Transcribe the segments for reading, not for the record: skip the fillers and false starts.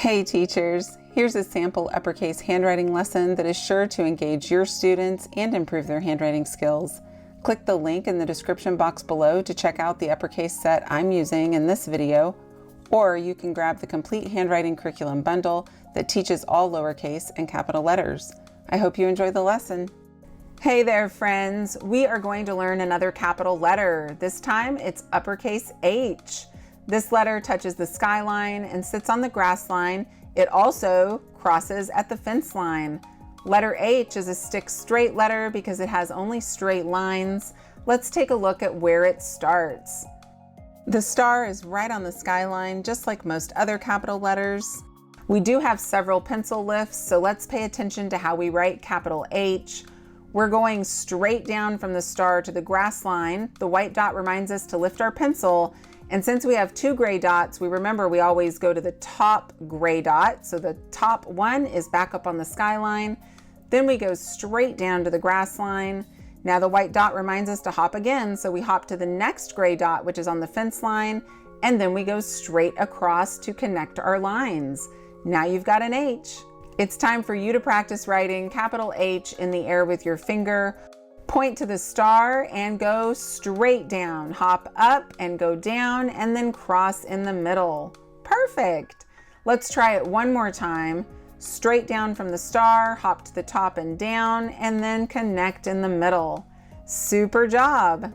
Hey teachers, here's a sample uppercase handwriting lesson that is sure to engage your students and improve their handwriting skills. Click the link in the description box below to check out the uppercase set I'm using in this video, or you can grab the complete handwriting curriculum bundle that teaches all lowercase and capital letters. I hope you enjoy the lesson. Hey there friends, we are going to learn another capital letter. This time it's uppercase H. This letter touches the skyline and sits on the grass line. It also crosses at the fence line. Letter H is a stick straight letter because it has only straight lines. Let's take a look at where it starts. The star is right on the skyline, just like most other capital letters. We do have several pencil lifts, so let's pay attention to how we write capital H. We're going straight down from the star to the grass line. The white dot reminds us to lift our pencil. And since we have two gray dots, we always go to the top gray dot. So the top one is back up on the skyline. Then we go straight down to the grass line. Now the white dot reminds us to hop again. So we hop to the next gray dot, which is on the fence line. And then we go straight across to connect our lines. Now you've got an H. It's time for you to practice writing capital H in the air with your finger. Point to the star and go straight down. Hop up and go down and then cross in the middle. Perfect. Let's try it one more time. Straight down from the star, hop to the top and down, and then connect in the middle. Super job.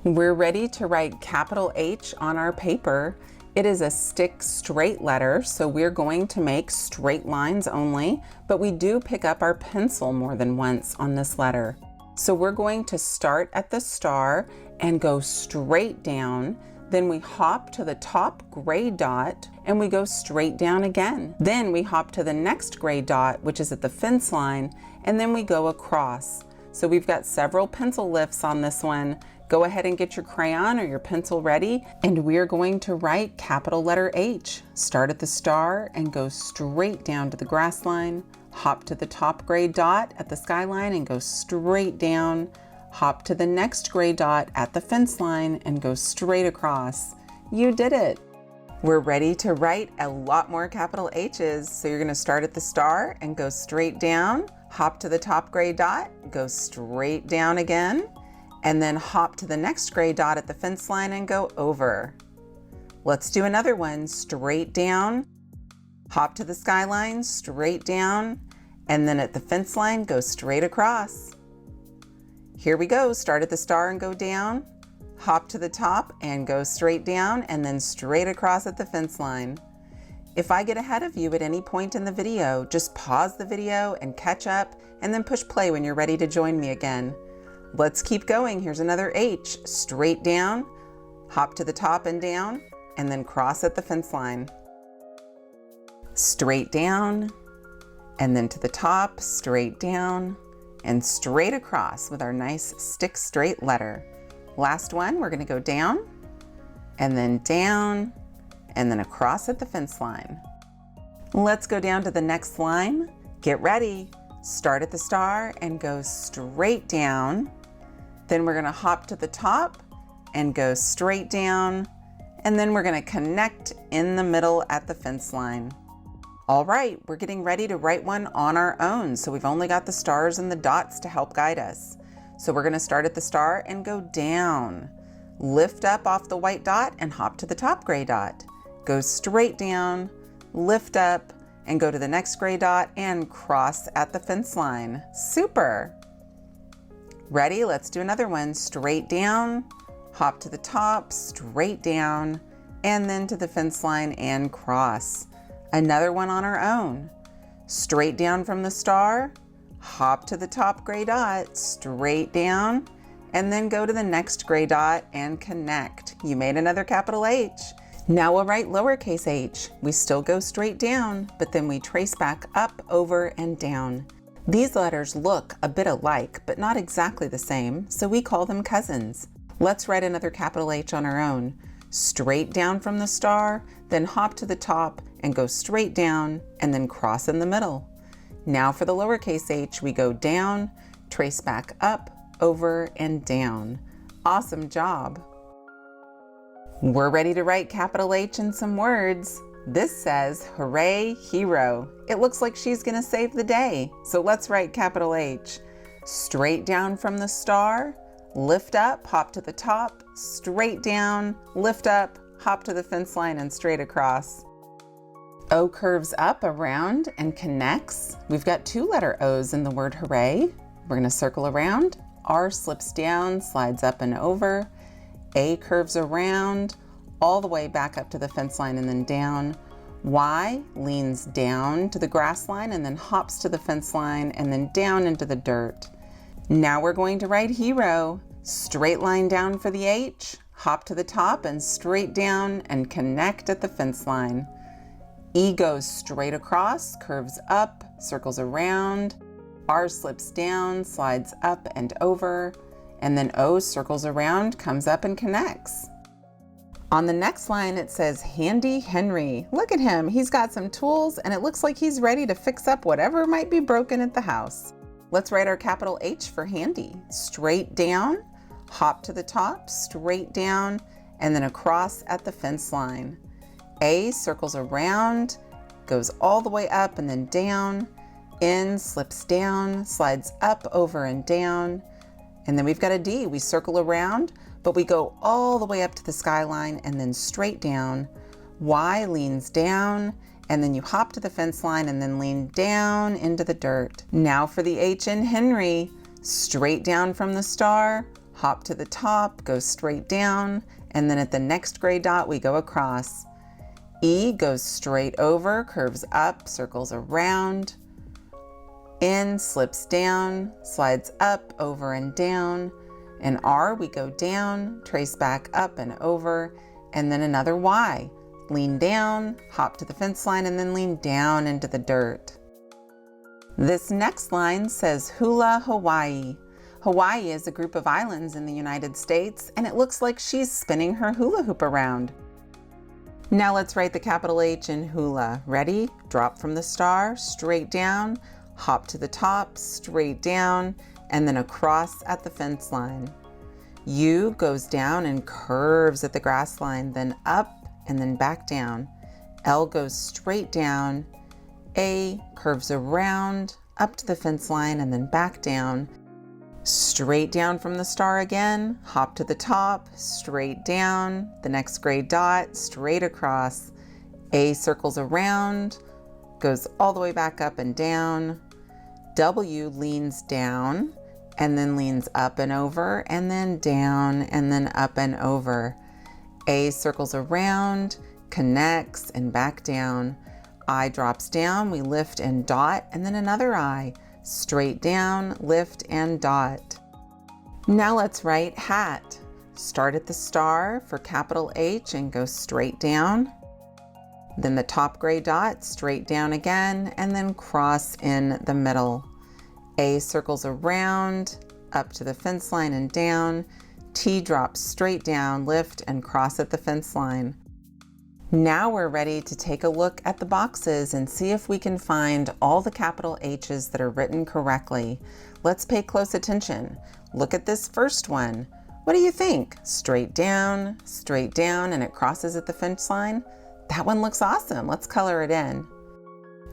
We're ready to write capital H on our paper. It is a stick straight letter, so we're going to make straight lines only, but we do pick up our pencil more than once on this letter. So we're going to start at the star and go straight down. Then we hop to the top gray dot and we go straight down again. Then we hop to the next gray dot, which is at the fence line, and then we go across. So we've got several pencil lifts on this one. Go ahead and get your crayon or your pencil ready, and we're going to write capital letter H. Start at the star and go straight down to the grass line. Hop to the top gray dot at the skyline and go straight down. Hop to the next gray dot at the fence line and go straight across. You did it. We're ready to write a lot more capital H's. So you're going to start at the star and go straight down. Hop to the top gray dot, go straight down again, and then hop to the next gray dot at the fence line and go over. Let's do another one. Straight down, hop to the skyline, straight down, and then at the fence line, go straight across. Here we go. Start at the star and go down, hop to the top and go straight down, and then straight across at the fence line. If I get ahead of you at any point in the video, just pause the video and catch up, and then push play when you're ready to join me again. Let's keep going. Here's another H. Straight down, hop to the top and down, and then cross at the fence line. Straight down, and then to the top, straight down, and straight across with our nice stick straight letter. Last one, we're going to go down, and then across at the fence line. Let's go down to the next line. Get ready. Start at the star and go straight down. Then we're going to hop to the top and go straight down, and then we're going to connect in the middle at the fence line. All right, we're getting ready to write one on our own, so we've only got the stars and the dots to help guide us. So we're going to start at the star and go down. Lift up off the white dot and hop to the top gray dot. Go straight down, lift up, and go to the next gray dot and cross at the fence line. Super! Ready? Let's do another one. Straight down, hop to the top, straight down, and then to the fence line and cross. Another one on our own. Straight down from the star, hop to the top gray dot, straight down, and then go to the next gray dot and connect. You made another capital H. Now we'll write lowercase h. We still go straight down, but then we trace back up, over, and down. These letters look a bit alike, but not exactly the same, so we call them cousins. Let's write another capital H on our own. Straight down from the star, then hop to the top and go straight down, and then cross in the middle. Now for the lowercase h, we go down, trace back up, over, and down. Awesome job. We're ready to write capital H in some words. This says, hooray, hero. It looks like she's gonna save the day. So let's write capital H. Straight down from the star, lift up, hop to the top, straight down, lift up, hop to the fence line and straight across. O curves up, around, and connects. We've got 2 letter O's in the word hooray. We're gonna circle around. R slips down, slides up and over. A curves around, all the way back up to the fence line and then down. Y leans down to the grass line and then hops to the fence line and then down into the dirt. Now we're going to write hero. Straight line down for the H, hop to the top and straight down and connect at the fence line. E goes straight across, curves up, circles around. R slips down, slides up and over. And then O circles around, comes up and connects. On the next line, it says Handy Henry. Look at him, he's got some tools and it looks like he's ready to fix up whatever might be broken at the house. Let's write our capital H for handy. Straight down, hop to the top, straight down, and then across at the fence line. A circles around, goes all the way up and then down. N slips down, slides up, over and down. And then we've got a D. We circle around, but we go all the way up to the skyline and then straight down. Y leans down, and then you hop to the fence line and then lean down into the dirt. Now for the H in Henry. Straight down from the star, hop to the top, go straight down, and then at the next gray dot we go across. E goes straight over, curves up, circles around. N slips down, slides up, over and down. And R, we go down, trace back up and over, and then another Y. Lean down, hop to the fence line, and then lean down into the dirt. This next line says Hula, Hawaii. Hawaii is a group of islands in the United States, and it looks like she's spinning her hula hoop around. Now let's write the capital H in hula. Ready? Drop from the star, straight down, hop to the top, straight down, and then across at the fence line. U goes down and curves at the grass line, then up and then back down. L goes straight down. A curves around, up to the fence line and then back down. Straight down from the star again, hop to the top, straight down, the next gray dot, straight across. A circles around, goes all the way back up and down. W leans down and then leans up and over and then down and then up and over. A circles around, connects and back down. I drops down, we lift and dot, and then another I. Straight down, lift and dot. Now let's write hat. Start at the star for capital H and go straight down. Then the top gray dot, straight down again, and then cross in the middle. A circles around, up to the fence line and down. T drops straight down, lift and cross at the fence line. Now we're ready to take a look at the boxes and see if we can find all the capital H's that are written correctly. Let's pay close attention. Look at this first one. What do you think? Straight down, and it crosses at the fence line? That one looks awesome. Let's color it in.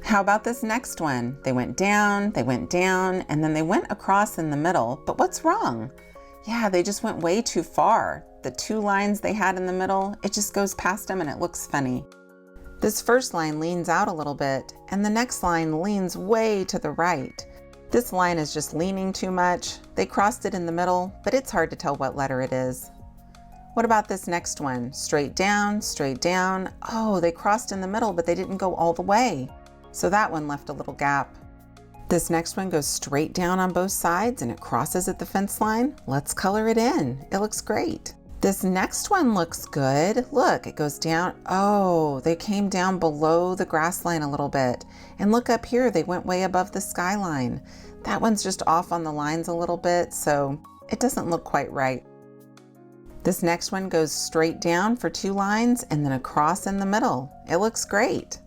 How about this next one? They went down, and then they went across in the middle, but what's wrong? Yeah, they just went way too far. The 2 lines they had in the middle, it just goes past them and it looks funny. This first line leans out a little bit, and the next line leans way to the right. This line is just leaning too much. They crossed it in the middle, but it's hard to tell what letter it is. What about this next one? Straight down. Oh, they crossed in the middle, but they didn't go all the way. So that one left a little gap. This next one goes straight down on both sides and it crosses at the fence line. Let's color it in. It looks great. This next one looks good. Look, it goes down. Oh, they came down below the grass line a little bit. And look up here, they went way above the skyline. That one's just off on the lines a little bit, so it doesn't look quite right. This next one goes straight down for 2 lines and then across in the middle. It looks great.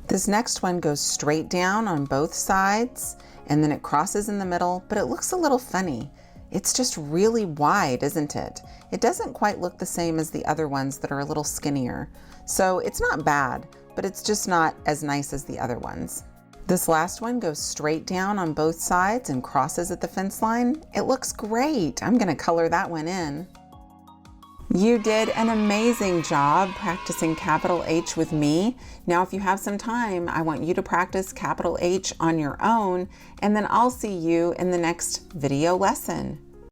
This next one goes straight down on both sides and then it crosses in the middle, but it looks a little funny. It's just really wide, isn't it? It doesn't quite look the same as the other ones that are a little skinnier. So it's not bad, but it's just not as nice as the other ones. This last one goes straight down on both sides and crosses at the fence line. It looks great. I'm gonna color that one in. You did an amazing job practicing capital H with me. Now, if you have some time, I want you to practice capital H on your own, and then I'll see you in the next video lesson.